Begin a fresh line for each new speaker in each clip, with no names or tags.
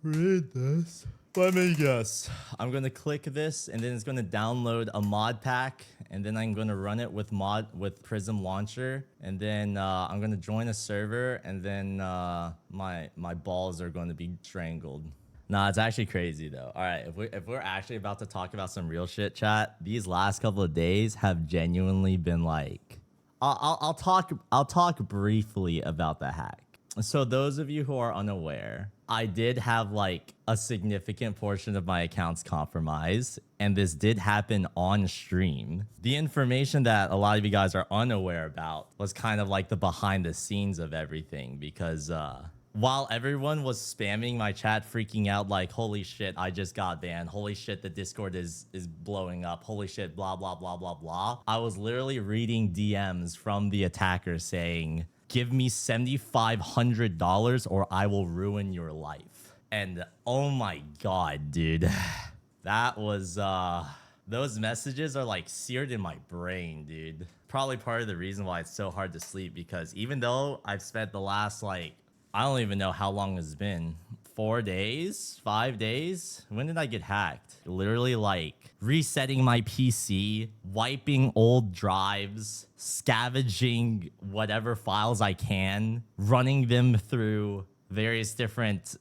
read this. Let me guess. I'm going to click this and then it's going to download a mod pack and then I'm going to run it with Prism Launcher and then I'm going to join a server and then my balls are going to be strangled. Nah, it's actually crazy though. All right, if we're actually about to talk about some real shit, chat, these last couple of days have genuinely been like I'll talk briefly about the hack. So those of you who are unaware, I did have like a significant portion of my accounts compromised, and this did happen on stream. The information that a lot of you guys are unaware about was kind of like the behind the scenes of everything, because while everyone was spamming my chat, freaking out like, holy shit, I just got banned. Holy shit, the Discord is blowing up. Holy shit, blah, blah, blah, blah, blah. I was literally reading DMs from the attacker saying, give me $7,500 or I will ruin your life. And oh my God, dude. That was, those messages are like seared in my brain, dude. Probably part of the reason why it's so hard to sleep, because even though I've spent the last like, I don't even know how long it's been. 4 days? 5 days? When did I get hacked? Literally like resetting my PC, wiping old drives, scavenging whatever files I can, running them through various different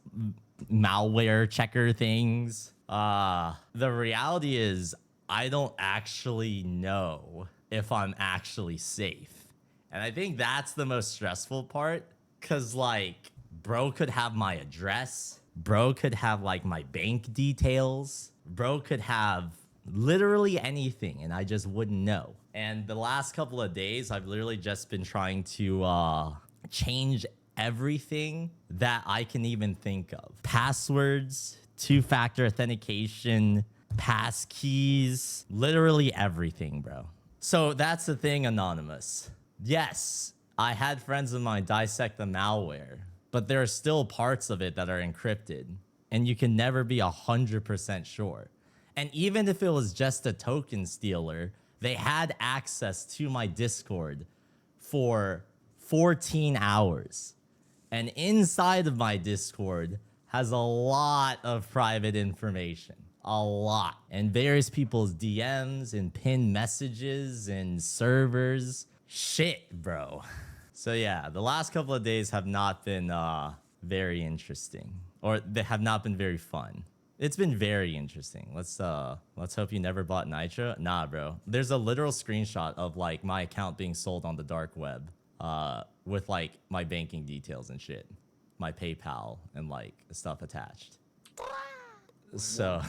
malware checker things. The reality is I don't actually know if I'm actually safe. And I think that's the most stressful part. Cause like, bro could have my address. Bro could have like my bank details. Bro could have literally anything and I just wouldn't know. And the last couple of days, I've literally just been trying to change everything that I can even think of. Passwords, two-factor authentication, pass keys, literally everything, bro. So that's the thing, Anonymous. Yes, I had friends of mine dissect the malware, but there are still parts of it that are encrypted, and you can never be 100% sure. And even if it was just a token stealer, they had access to my Discord for 14 hours. And inside of my Discord has a lot of private information. A lot. And various people's DMs and pinned messages and servers. Shit, bro. So yeah, the last couple of days have not been very interesting, or they have not been very fun. It's been very interesting. Let's hope you never bought Nitro. Nah, bro. There's a literal screenshot of like my account being sold on the dark web, with like my banking details and shit, my PayPal and like stuff attached. So.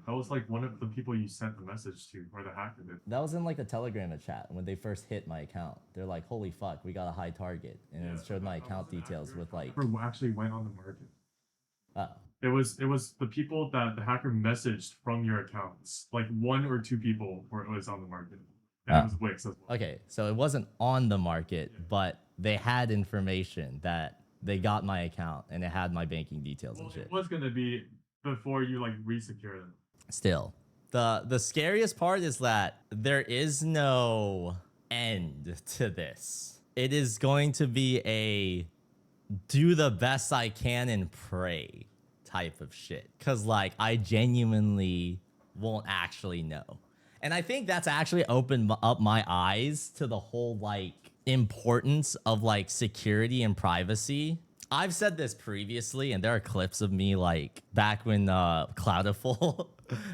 That was like one of the people you sent the message to, or the hacker did.
That was in like the Telegram chat when they first hit my account. They're like, holy fuck, we got a high target. And yeah, it showed my account details with like...
Who actually went on the market.
Oh.
It was the people that the hacker messaged from your accounts. Like 1 or 2 people where it was on the market. And it was Wix as well.
Okay, so it wasn't on the market, yeah, but they had information that they got my account and it had my banking details and shit.
It was going to be before you like resecure them.
Still, the scariest part is that there is no end to this. It is going to be a do the best I can and pray type of shit. Cause like I genuinely won't actually know. And I think that's actually opened up my eyes to the whole like importance of like security and privacy. I've said this previously, and there are clips of me like back when Cloudiful,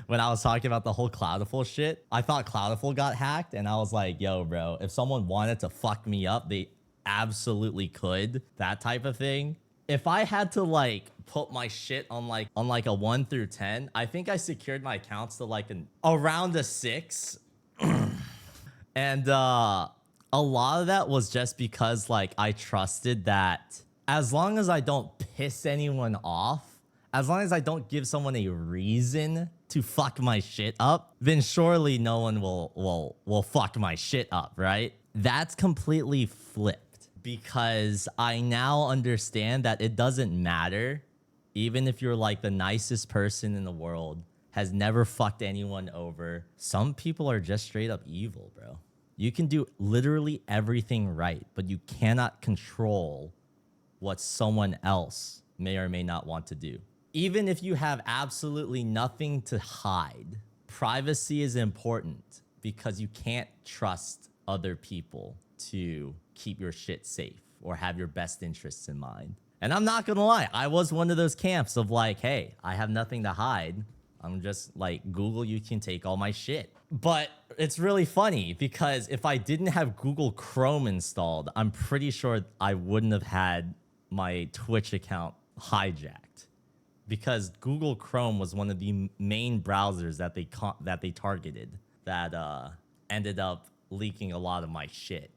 when I was talking about the whole Cloudiful shit. I thought Cloudiful got hacked, and I was like, yo, bro, if someone wanted to fuck me up, they absolutely could. That type of thing. If I had to like put my shit on like a 1 through 10, I think I secured my accounts to like around a 6. And a lot of that was just because like I trusted that as long as I don't piss anyone off, as long as I don't give someone a reason to fuck my shit up, then surely no one will fuck my shit up, right? That's completely flipped, because I now understand that it doesn't matter, even if you're like the nicest person in the world, has never fucked anyone over. Some people are just straight up evil, bro. You can do literally everything right, but you cannot control what someone else may or may not want to do. even if you have absolutely nothing to hide, privacy is important because you can't trust other people to keep your shit safe or have your best interests in mind. And I'm not gonna lie, I was one of those camps of like, hey, I have nothing to hide. I'm just like, Google, you can take all my shit. But it's really funny because if I didn't have Google Chrome installed, I'm pretty sure I wouldn't have had my Twitch account hijacked, because Google Chrome was one of the main browsers that they targeted that ended up leaking a lot of my shit.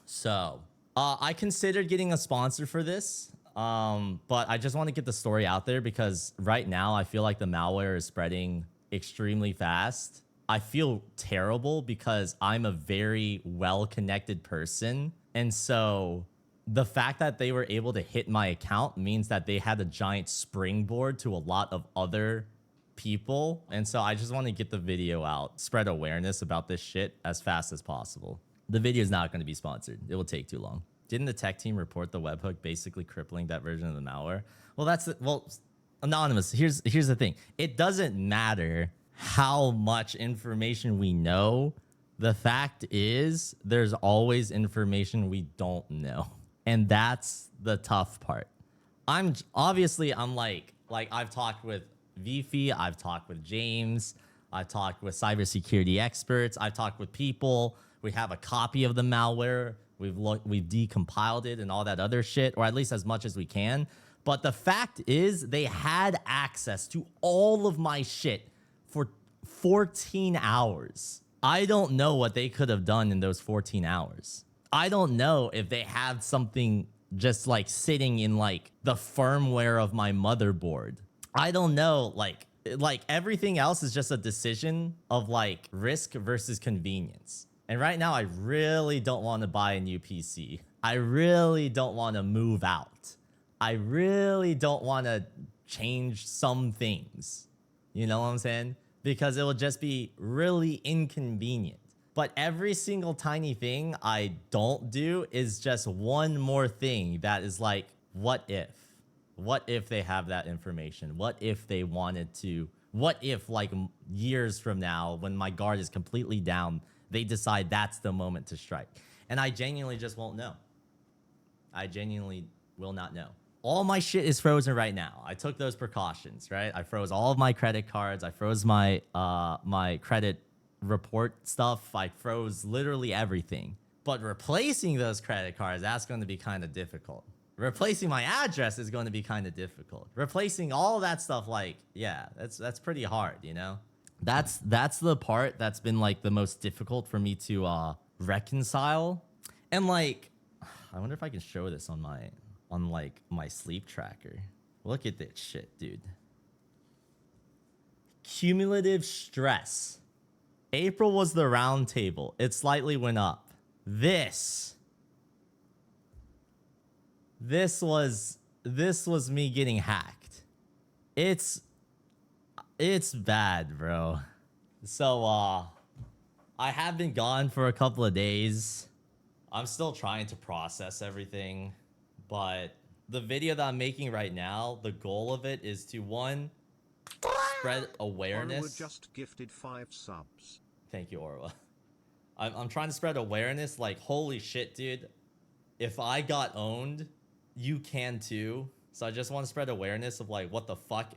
So I considered getting a sponsor for this, but I just want to get the story out there because right now I feel like the malware is spreading extremely fast. I feel terrible because I'm a very well-connected person. And so the fact that they were able to hit my account means that they had a giant springboard to a lot of other people. And so I just want to get the video out, spread awareness about this shit as fast as possible. The video is not going to be sponsored. It will take too long. Didn't the tech team report the webhook basically crippling that version of the malware? Well, anonymous. Here's the thing. It doesn't matter how much information we know. The fact is, there's always information we don't know. And that's the tough part. I'm like I've talked with Vifi, I've talked with James, I've talked with cybersecurity experts, I've talked with people. We have a copy of the malware. We've decompiled it and all that other shit, or at least as much as we can. But the fact is, they had access to all of my shit for 14 hours. I don't know what they could have done in those 14 hours. I don't know if they have something just like sitting in like the firmware of my motherboard. I don't know, like everything else is just a decision of like risk versus convenience. And right now I really don't want to buy a new PC. I really don't want to move out. I really don't want to change some things. You know what I'm saying? Because it will just be really inconvenient. But every single tiny thing I don't do is just one more thing that is like, what if? What if they have that information? What if they wanted to? What if like years from now, when my guard is completely down, they decide that's the moment to strike? And I genuinely just won't know. I genuinely will not know. All my shit is frozen right now. I took those precautions, right? I froze all of my credit cards. I froze my my credit report stuff. I froze literally everything. But replacing those credit cards, that's going to be kind of difficult. Replacing my address is going to be kind of difficult. Replacing all that stuff, like, yeah, that's pretty hard, you know? That's the part that's been like the most difficult for me to reconcile. And like, I wonder if I can show this on my sleep tracker. Look at this shit, dude. Cumulative stress. April was the round table. It slightly went up. This was me getting hacked. It's bad, bro. So I have been gone for a couple of days. I'm still trying to process everything, but the video that I'm making right now, the goal of it is to, one, spread awareness.
Orwa just gifted 5 subs.
Thank you, Orwa. I'm trying to spread awareness, like, holy shit, dude. If I got owned, you can too. So I just want to spread awareness of like what the fuck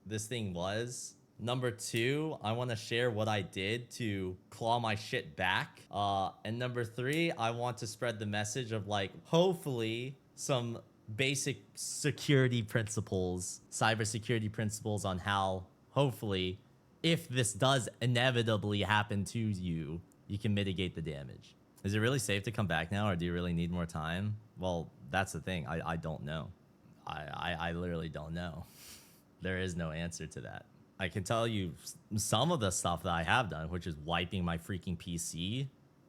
this thing was. Number 2, I want to share what I did to claw my shit back. And number 3, I want to spread the message of like, hopefully some basic security principles, cybersecurity principles on how, hopefully, if this does inevitably happen to you, you can mitigate the damage. Is it really safe to come back now, or do you really need more time? Well, that's the thing. I don't know. I literally don't know. There is no answer to that. I can tell you some of the stuff that I have done, which is wiping my freaking PC,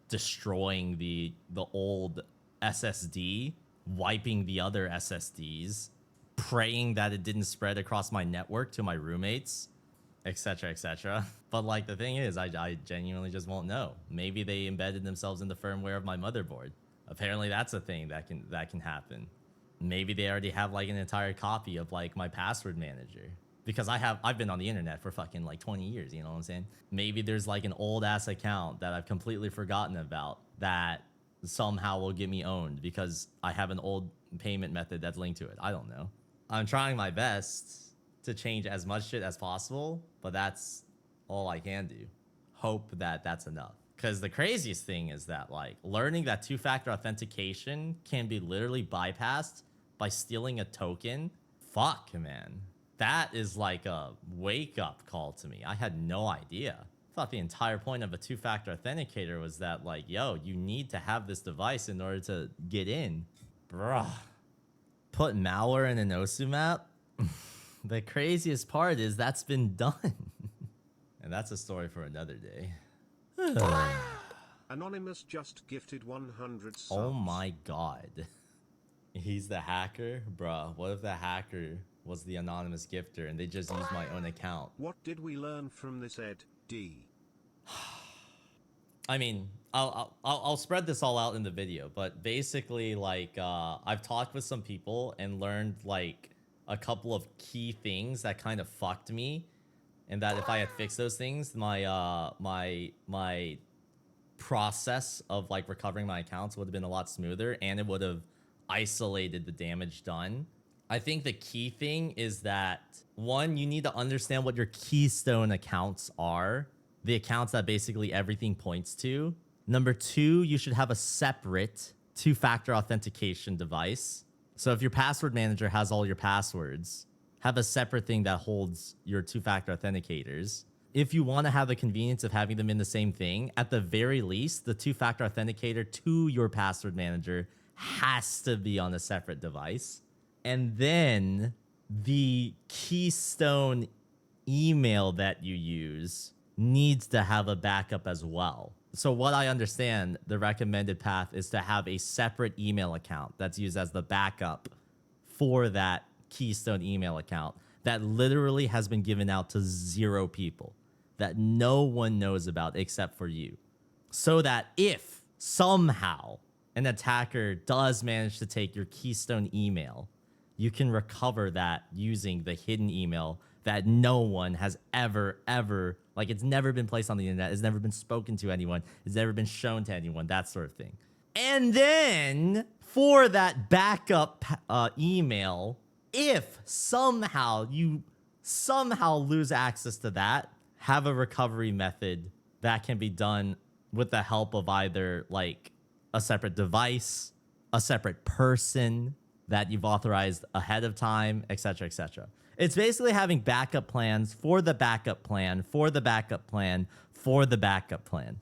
destroying the old SSD, wiping the other SSDs, praying that it didn't spread across my network to my roommates, etc., etc. But like the thing is, I genuinely just won't know. Maybe they embedded themselves in the firmware of my motherboard. Apparently that's a thing that can happen. maybe they already have like an entire copy of like my password manager. Because I've been on the internet for fucking like 20 years, you know what I'm saying? Maybe there's like an old ass account that I've completely forgotten about that somehow will get me owned because I have an old payment method that's linked to it. I don't know. I'm trying my best to change as much shit as possible, but that's all I can do. Hope that that's enough. Because the craziest thing is that like learning that two-factor authentication can be literally bypassed by stealing a token. Fuck, man. That is like a wake-up call to me. I had no idea. I thought the entire point of a two-factor authenticator was that like, yo, you need to have this device in order to get in. Bruh. Put malware in an OSU map? The craziest part is that's been done. And that's a story for another day.
Anonymous just gifted 100 subs.
Oh my god. He's the hacker? Bruh, what if the hacker was the anonymous gifter and they just used my own account?
What did we learn from this, Ed D?
I mean, I'll spread this all out in the video, but basically, like, I've talked with some people and learned like a couple of key things that kind of fucked me, and that if I had fixed those things, my my process of like recovering my accounts would have been a lot smoother, and it would have isolated the damage done. I think the key thing is that, one, you need to understand what your keystone accounts are, the accounts that basically everything points to. Number two, you should have a separate two-factor authentication device. So if your password manager has all your passwords, have a separate thing that holds your two-factor authenticators. If you want to have the convenience of having them in the same thing, at the very least, the two-factor authenticator to your password manager has to be on a separate device. And then the keystone email that you use needs to have a backup as well. So what I understand, the recommended path is to have a separate email account that's used as the backup for that keystone email account that literally has been given out to 0 people, that no one knows about except for you. So that if somehow an attacker does manage to take your keystone email, you can recover that using the hidden email that no one has ever, like, it's never been placed on the internet, it's never been spoken to anyone, it's never been shown to anyone, that sort of thing. And then for that backup email, if somehow you lose access to that, have a recovery method that can be done with the help of either like a separate device, a separate person that you've authorized ahead of time, etc., etc. It's basically having backup plans for the backup plan, for the backup plan, for the backup plan.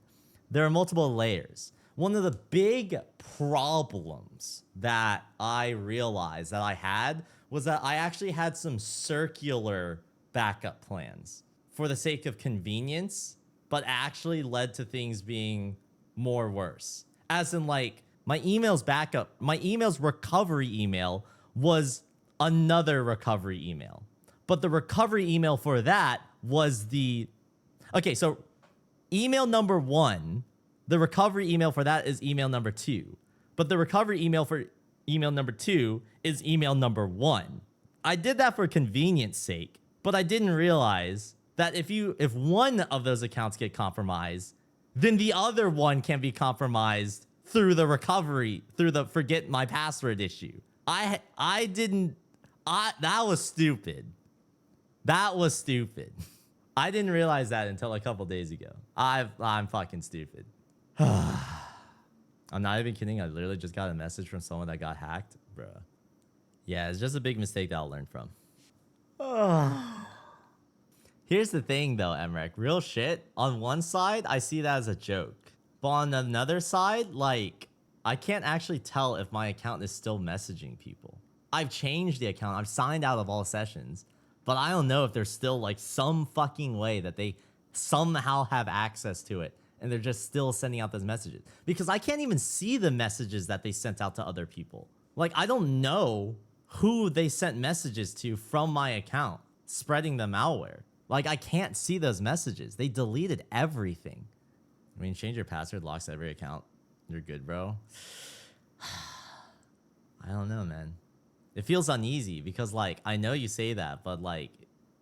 There are multiple layers. One of the big problems that I realized that I had was that I actually had some circular backup plans for the sake of convenience, but actually led to things being more worse. As in, like, my email's backup, my email's recovery email was another recovery email. But the recovery email for that was the... Okay, so email number 1, the recovery email for that is email number 2. But the recovery email for email number 2 is email number 1. I did that for convenience sake, but I didn't realize that if one of those accounts get compromised, then the other one can be compromised through the recovery, through the forget my password issue. That was stupid. That was stupid. I didn't realize that until a couple days ago. I'm fucking stupid. I'm not even kidding. I literally just got a message from someone that got hacked. Bruh. Yeah, it's just a big mistake that I'll learn from. Here's the thing though, Emrek. Real shit. On one side, I see that as a joke. But on another side, like, I can't actually tell if my account is still messaging people. I've changed the account. I've signed out of all sessions. But I don't know if there's still like some fucking way that they somehow have access to it and they're just still sending out those messages. Because I can't even see the messages that they sent out to other people. Like, I don't know who they sent messages to from my account, spreading the malware. Like, I can't see those messages. They deleted everything. I mean, change your password, locks every account. You're good, bro. I don't know, man. It feels uneasy because like I know you say that, but like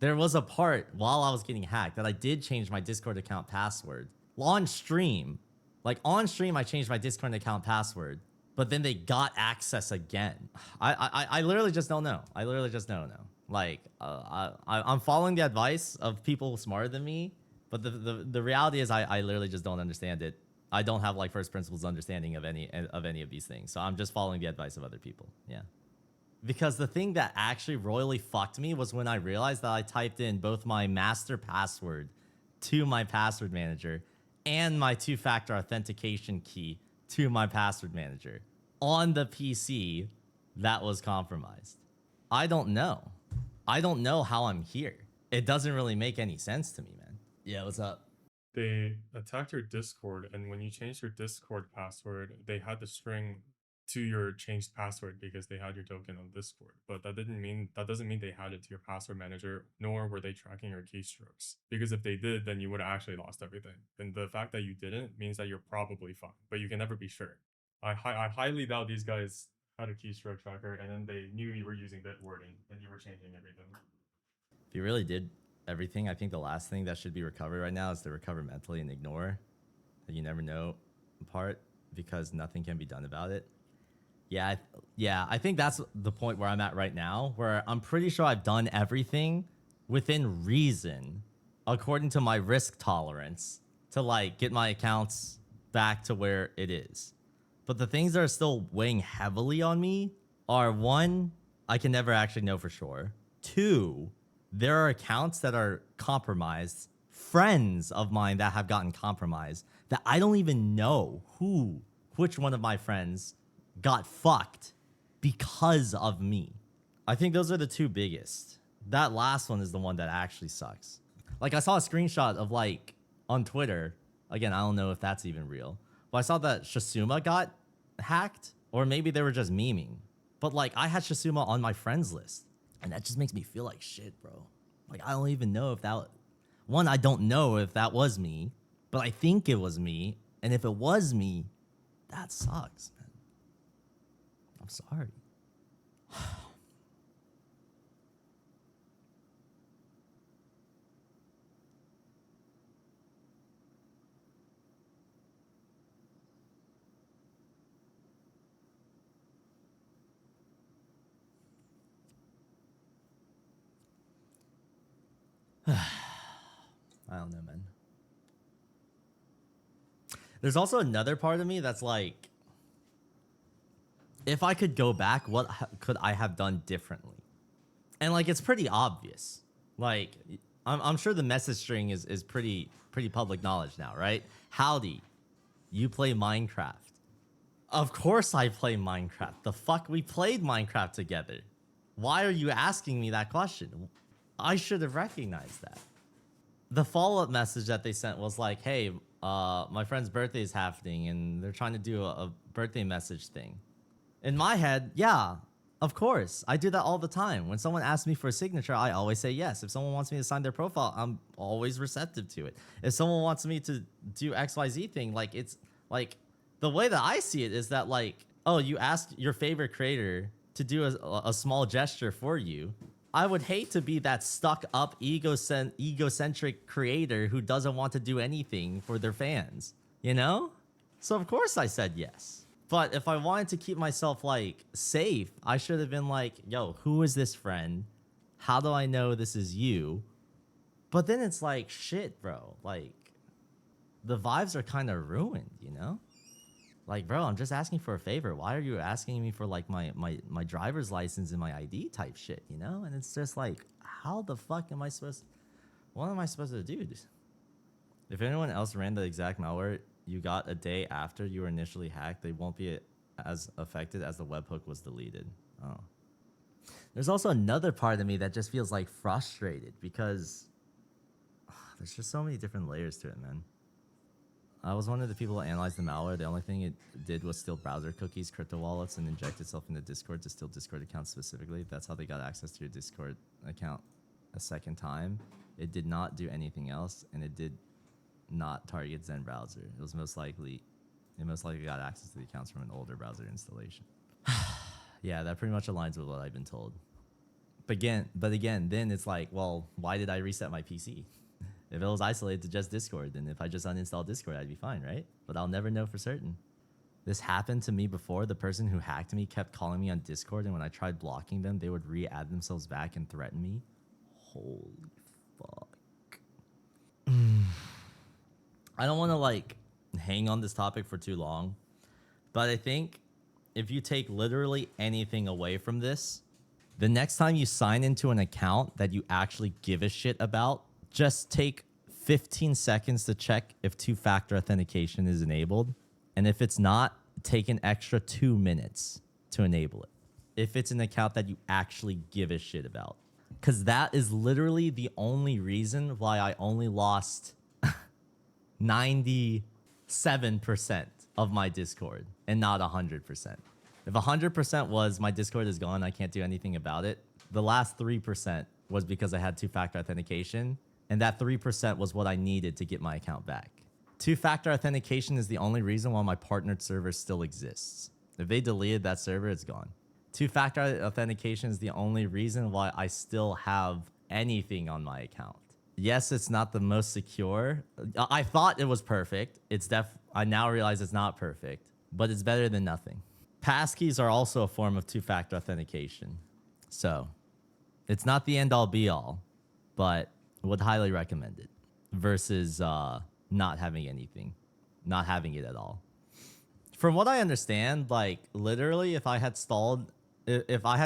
there was a part while I was getting hacked that I did change my Discord account password on stream. Like on stream, I changed my Discord account password, but then they got access again. I literally just don't know. I literally just don't know. Like I'm following the advice of people smarter than me, but the reality is I literally just don't understand it. I don't have like first principles understanding of any of these things. So I'm just following the advice of other people. Yeah. Because the thing that actually royally fucked me was when I realized that I typed in both my master password to my password manager and my two-factor authentication key to my password manager on the PC that was compromised. I don't know. I don't know how I'm here. It doesn't really make any sense to me, man. Yeah, what's up?
They attacked your Discord, and when you changed your Discord password, they had the string to your changed password because they had your token on Discord. But that doesn't mean they had it to your password manager, nor were they tracking your keystrokes. Because if they did, then you would have actually lost everything. And the fact that you didn't means that you're probably fine, but you can never be sure. I highly doubt these guys had a keystroke tracker, and then they knew you were using bit wording and you were changing everything.
If you really did everything, I think the last thing that should be recovered right now is to recover mentally and ignore that you never know part because nothing can be done about it. Yeah, I think that's the point where I'm at right now, where I'm pretty sure I've done everything within reason, according to my risk tolerance, to like get my accounts back to where it is. But the things that are still weighing heavily on me are one, I can never actually know for sure. Two, there are accounts that are compromised, friends of mine that have gotten compromised that I don't even know which one of my friends got fucked because of me. I think those are the two biggest. That last one is the one that actually sucks. Like I saw a screenshot of like on Twitter. Again, I don't know if that's even real. But I saw that Shasuma got hacked, or maybe they were just memeing. But like I had Shasuma on my friends list, and that just makes me feel like shit, bro. Like I don't even know if that one, I don't know if that was me, but I think it was me. And if it was me, that sucks, man. I'm sorry. I don't know, man. There's also another part of me that's like, if I could go back, what could I have done differently? And like, it's pretty obvious. Like, I'm sure the message string is pretty public knowledge now, right? Howdy, you play Minecraft. Of course I play Minecraft. The fuck, we played Minecraft together. Why are you asking me that question? I should have recognized that. The follow-up message that they sent was like, hey, my friend's birthday is happening and they're trying to do a birthday message thing. In my head, yeah, of course. I do that all the time. When someone asks me for a signature, I always say yes. If someone wants me to sign their profile, I'm always receptive to it. If someone wants me to do XYZ thing, like it's like the way that I see it is that like, oh, you asked your favorite creator to do a small gesture for you. I would hate to be that stuck up egocentric creator who doesn't want to do anything for their fans, you know? So of course I said yes. But if I wanted to keep myself like safe, I should have been like, yo, who is this friend? How do I know this is you? But then it's like, shit, bro. Like, the vibes are kind of ruined, you know? Like, bro, I'm just asking for a favor. Why are you asking me for like my driver's license and my ID type shit, you know? And it's just like, how the fuck am I supposed what am I supposed to do? If anyone else ran the exact malware you got a day after you were initially hacked, they won't be as affected as the webhook was deleted. Oh. There's also another part of me that just feels like frustrated because there's just so many different layers to it, man. I was one of the people who analyzed the malware. The only thing it did was steal browser cookies, crypto wallets, and inject itself into Discord to steal Discord accounts specifically. That's how they got access to your Discord account a second time. It did not do anything else, and it did not target Zen browser. It most likely got access to the accounts from an older browser installation. Yeah, that pretty much aligns with what I've been told. But again, then it's like, well, why did I reset my PC? If it was isolated to just Discord, then if I just uninstall Discord, I'd be fine, right? But I'll never know for certain. This happened to me before. The person who hacked me kept calling me on Discord, and when I tried blocking them, they would re-add themselves back and threaten me. Holy fuck. I don't want to like hang on this topic for too long, but I think if you take literally anything away from this, the next time you sign into an account that you actually give a shit about, just take 15 seconds to check if two-factor authentication is enabled. And if it's not, take an extra 2 minutes to enable it. If it's an account that you actually give a shit about. Because that is literally the only reason why I only lost 97% of my Discord and not 100%. If 100% was my Discord is gone, I can't do anything about it. The last 3% was because I had two-factor authentication, and that 3% was what I needed to get my account back. Two-factor authentication is the only reason why my partnered server still exists. If they deleted that server, it's gone. Two-factor authentication is the only reason why I still have anything on my account. Yes, it's not the most secure. I thought it was perfect. I now realize it's not perfect, but it's better than nothing. Passkeys are also a form of two-factor authentication. So it's not the end-all be-all, but would highly recommend it versus not having anything, not having it at all. From what I understand, like literally if I had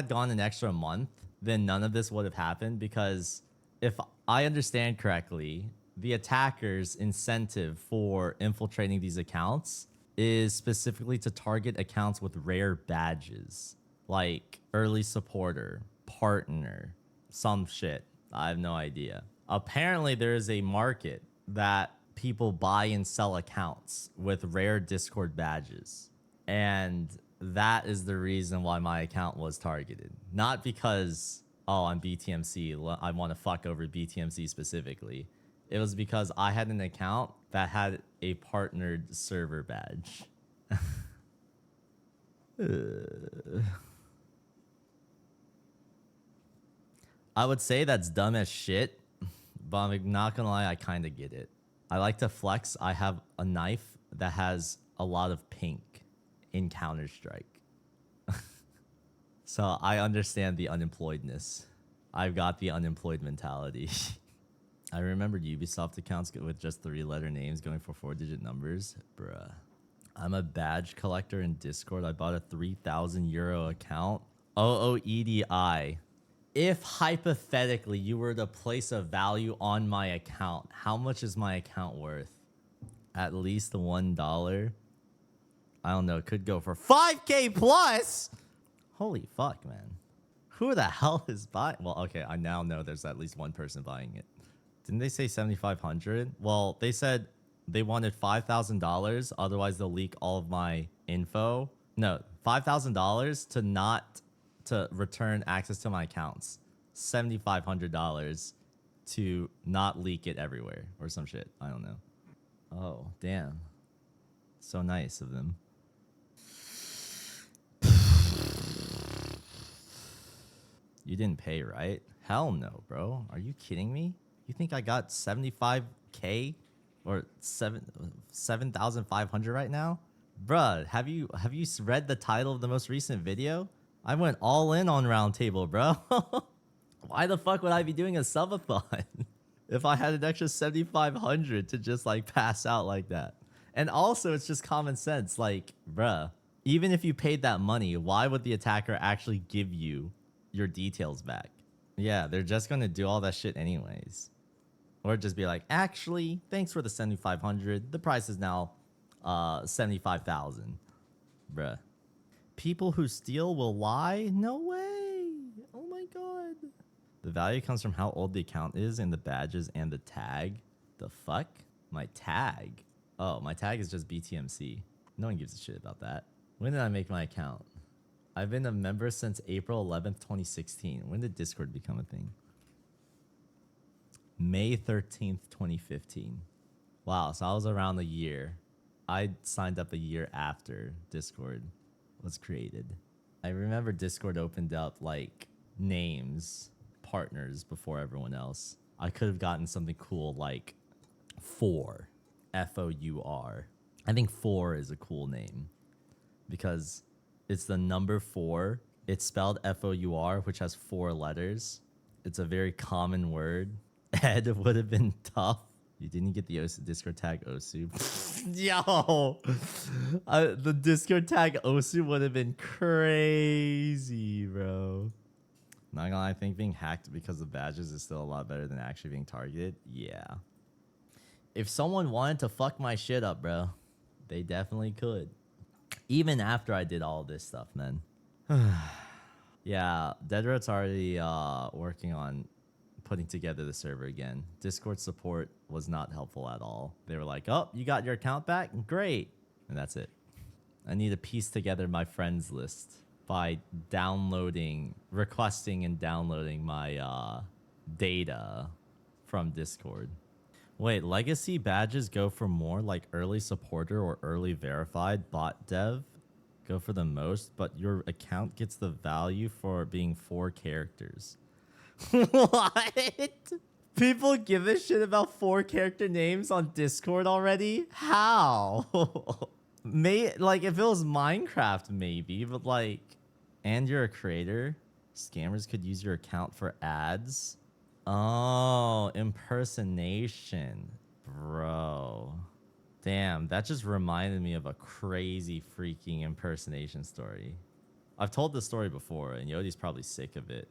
gone an extra month, then none of this would have happened, because if I understand correctly, the attacker's incentive for infiltrating these accounts is specifically to target accounts with rare badges, like early supporter, partner, some shit. I have no idea. Apparently, there is a market that people buy and sell accounts with rare Discord badges. And that is the reason why my account was targeted. Not because, oh, I'm BTMC, I want to fuck over BTMC specifically. It was because I had an account that had a partnered server badge. I would say that's dumb as shit, but I'm not gonna lie, I kind of get it. I like to flex. I have a knife that has a lot of pink in Counter-Strike. So I understand the unemployedness. I've got the unemployed mentality. I remembered Ubisoft accounts with just 3-letter names going for 4-digit numbers. Bruh. I'm a badge collector in Discord. I bought a 3,000 euro account. OOEDI. If hypothetically you were to place a value on my account, how much is my account worth? At least $1. I don't know. It could go for 5K plus. Holy fuck, man. Who the hell is buying? Well, okay. I now know there's at least one person buying it. Didn't they say 7,500? Well, they said they wanted $5,000. Otherwise, they'll leak all of my info. No, $5,000 to return access to my accounts. $7,500 to not leak it everywhere or some shit. I don't know. Oh, damn. So nice of them. You didn't pay, right? Hell no, bro. Are you kidding me? You think I got 75K or 7,500 right now? Bruh, have you read the title of the most recent video? I went all in on Roundtable, bro. Why the fuck would I be doing a subathon if I had an extra 7,500 to just like pass out like that? And also, it's just common sense. Like, bruh, even if you paid that money, why would the attacker actually give you your details back? Yeah, they're just gonna do all that shit anyways. Or just be like, actually, thanks for the 7,500. The price is now 75,000. Bruh. People who steal will lie? No way. Oh my god. The value comes from how old the account is and the badges and the tag. The fuck? My tag? Oh, my tag is just BTMC. No one gives a shit about that. When did I make my account? I've been a member since April 11th, 2016. When did Discord become a thing? May 13th, 2015. Wow, so I was around a year. I signed up a year after Discord was created. I remember Discord opened up like names, partners before everyone else. I could have gotten something cool like Four, Four. I think Four is a cool name because it's the number four. It's spelled Four, which has 4 letters. It's a very common word. Ed would have been tough. You didn't get the Discord tag Osu. Yo, the Discord tag Osu would have been crazy, bro. Not gonna lie, I think being hacked because of badges is still a lot better than actually being targeted. Yeah. If someone wanted to fuck my shit up, bro, they definitely could. Even after I did all this stuff, man. Yeah, DeadRote's already working on putting together the server again. Discord support was not helpful at all. They were like, oh, you got your account back? Great. And that's it. I need to piece together my friends list by requesting and downloading my data from Discord. Wait, legacy badges go for more, like early supporter or early verified bot dev go for the most, but your account gets the value for being 4 characters. What? People give a shit about 4 character names on Discord already? How? Like if it was Minecraft maybe, but like, and you're a creator, scammers could use your account for ads. Oh, impersonation, bro. Damn, that just reminded me of a crazy freaking impersonation story. I've told this story before, and Yodi's probably sick of it.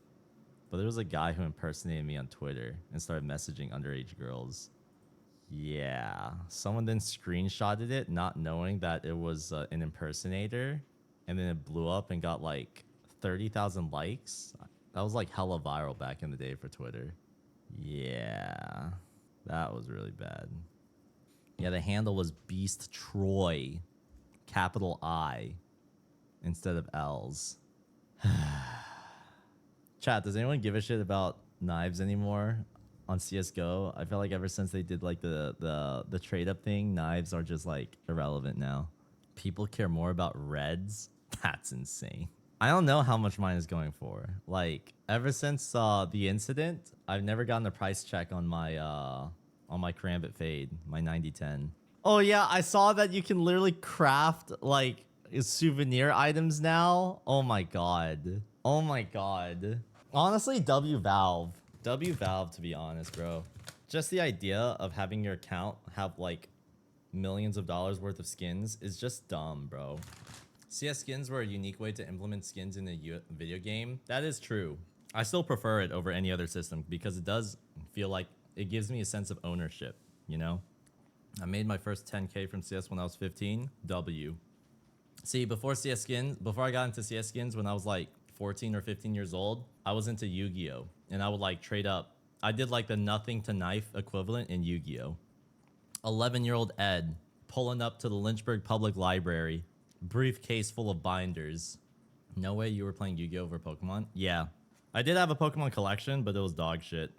But there was a guy who impersonated me on Twitter and started messaging underage girls. Yeah, someone then screenshotted it, not knowing that it was an impersonator, and then it blew up and got like 30,000 likes. That was like hella viral back in the day for Twitter. Yeah, that was really bad. Yeah, the handle was Beast Troy, capital I, instead of L's. Chat, does anyone give a shit about knives anymore on CSGO? I feel like ever since they did like the trade up thing, knives are just like irrelevant now. People care more about reds? That's insane. I don't know how much mine is going for. Like ever since the incident, I've never gotten a price check on my Karambit Fade, my 9010. Oh yeah, I saw that you can literally craft like souvenir items now. Oh my god. Oh my god. Honestly, W Valve, to be honest, bro. Just the idea of having your account have like millions of dollars worth of skins is just dumb, bro. CS skins were a unique way to implement skins in a video game. That is true. I still prefer it over any other system because it does feel like it gives me a sense of ownership, you know? I made my first 10K from CS when I was 15. W. See, before I got into CS skins when I was like 14 or 15 years old, I was into Yu-Gi-Oh! And I would like trade up. I did like the nothing to knife equivalent in Yu-Gi-Oh! 11-year-old Ed pulling up to the Lynchburg Public Library, briefcase full of binders. No way you were playing Yu-Gi-Oh! Over Pokemon? Yeah. I did have a Pokemon collection, but it was dog shit.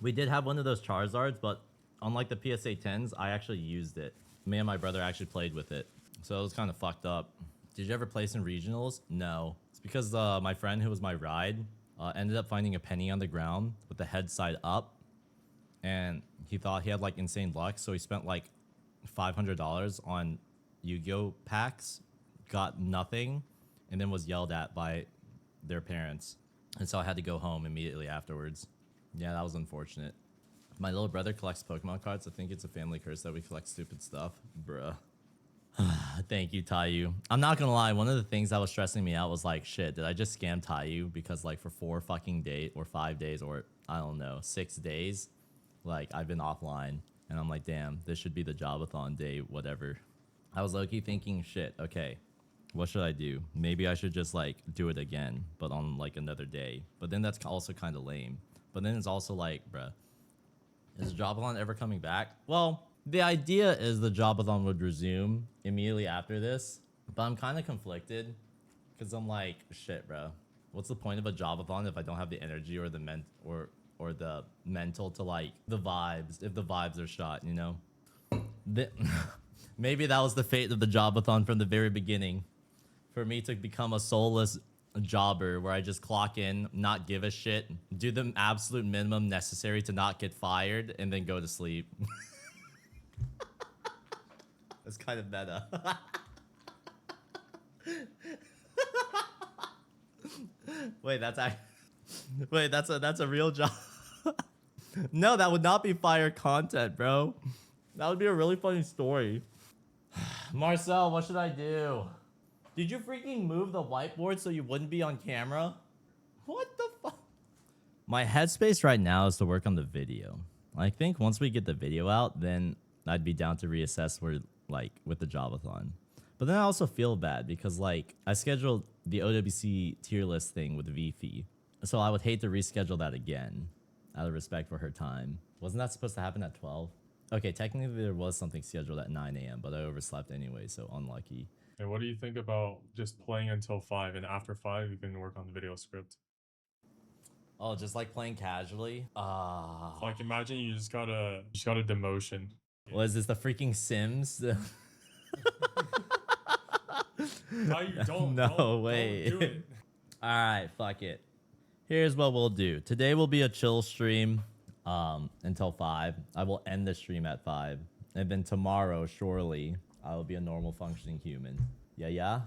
We did have one of those Charizards, but unlike the PSA 10s, I actually used it. Me and my brother actually played with it. So it was kind of fucked up. Did you ever place in regionals? No. It's because my friend who was my ride ended up finding a penny on the ground with the head side up. And he thought he had like insane luck. So he spent like $500 on Yu-Gi-Oh! Packs, got nothing, and then was yelled at by their parents. And so I had to go home immediately afterwards. Yeah, that was unfortunate. My little brother collects Pokemon cards. I think it's a family curse that we collect stupid stuff. Bruh. Thank you, Tayu. I'm not gonna lie, one of the things that was stressing me out was like, shit, did I just scam Tayu? Because like for 4 fucking days or 5 days or I don't know, 6 days, like I've been offline. And I'm like, damn, this should be the Jobathon day, whatever. I was low-key thinking, shit, okay, what should I do? Maybe I should just like do it again, but on like another day. But then that's also kind of lame. But then it's also like, bruh, is Jobathon ever coming back? Well, the idea is the Jobathon would resume immediately after this, but I'm kind of conflicted because I'm like, shit, bro. What's the point of a Jobathon if I don't have the energy or the or the mental to like the vibes? If the vibes are shot, you know. Maybe that was the fate of the Jobathon from the very beginning, for me to become a soulless jobber where I just clock in, not give a shit, do the absolute minimum necessary to not get fired, and then go to sleep. It's kind of meta. Wait, that's a real job. No, that would not be fire content, bro. That would be a really funny story. Marcel, what should I do? Did you freaking move the whiteboard so you wouldn't be on camera? What the fuck? My headspace right now is to work on the video. I think once we get the video out, then I'd be down to reassess where, like, with the Jobathon. But then I also feel bad because, like, I scheduled the OWC tier list thing with VFI. So I would hate to reschedule that again out of respect for her time. Wasn't that supposed to happen at 12? Okay, technically there was something scheduled at 9 a.m., but I overslept anyway, so unlucky.
And what do you think about just playing until 5, and after 5 you can work on the video script?
Oh, just like playing casually?
Like imagine you just got a demotion.
What is this, the freaking Sims?
No, you don't.
No way.
Don't do it.
Alright, fuck it. Here's what we'll do. Today will be a chill stream until 5. I will end the stream at 5. And then tomorrow, surely, I will be a normal functioning human. Yeah, yeah?